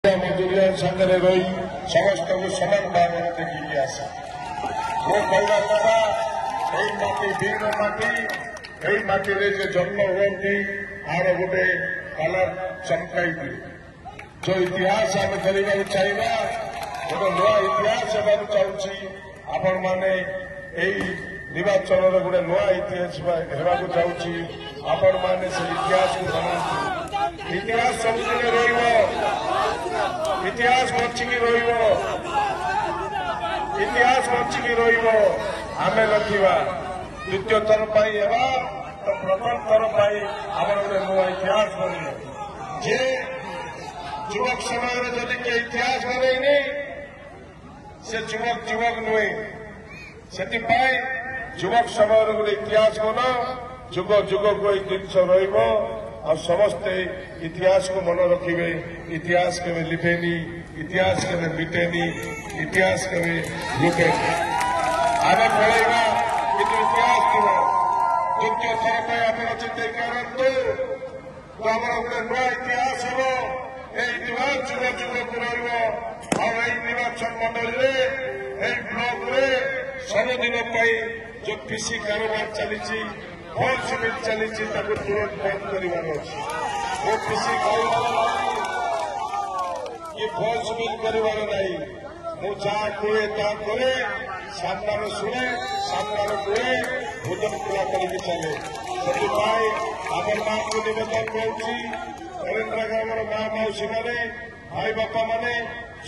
मजूरिया सागर रही समस्त को समान भाव देखिए आशा वो कहवा कथा यही माटी वीर माटी यही माटी जे जन्म हुए आर गोटे कलर चमकाई दिए जो इतिहास आम करने चाहिए गोटे नुआ इतिहास होगा चाहूँ आपण मैंने निर्वाचन गोटे नुआ इतिहास होगा चाहूँ आपण मैंने से इतिहास को बनाते इतिहास सबदिन इतिहास बचिकी इतिहास बचिकी आमे लखिबा द्वितीय थर तो प्रथम थर आम गोटे नुआ इतिहास बन जे युवक समय जदि के इतिहास बनईनी से युवक नुहे से युवक समय गोटे इतिहास बन जुग जुग को जिनस और समस्ते इतिहास को मन रखिए इतिहास केवे लिखेनी इतिहास केवे मिटेनी इतिहास केवे लुटेनी आगे पढ़ेगा किंतु इतिहास थी द्वितीय थर पर आप चिंता करते तो आम गोटे नुआ इतिहास हम इतिहास जुग जुग को और निर्वाचन मंडल ब्लॉक सबुदिन जो पीसी कारोबार चली भोल सिमिल चली तुरंत बंद कर वो पीसी ये भोल सिमिल कर जहाँ कहे ता करे सामने शुणे सामने कहे भोजन पूरा करके चले से आम माँ को निवेदन करेन्द्र ग्रामर माँ मौसी मैंने भाई बापा मैंने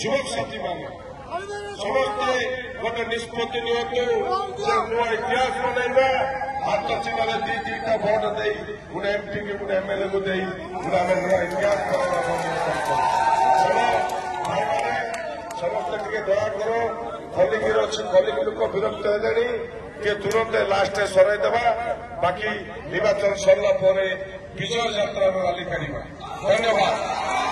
युवक साथी मैंने समस्ते गोटे निष्पत्ति नुआ इतिहास बनवा हाथ चिन्ह दीटा भोट दे गोटे एमपी की गोटे एमएलए को दे गोटे आम नुआ इतिहास भाई मैंने समस्ते टे दया करो खलिगिर अच्छी खलिगी लोक विरक्त है किए तुरंत लास्ट सरईदेवा बाकी निर्वाचन सरला विजय यात्रा रैली कर धन्यवाद।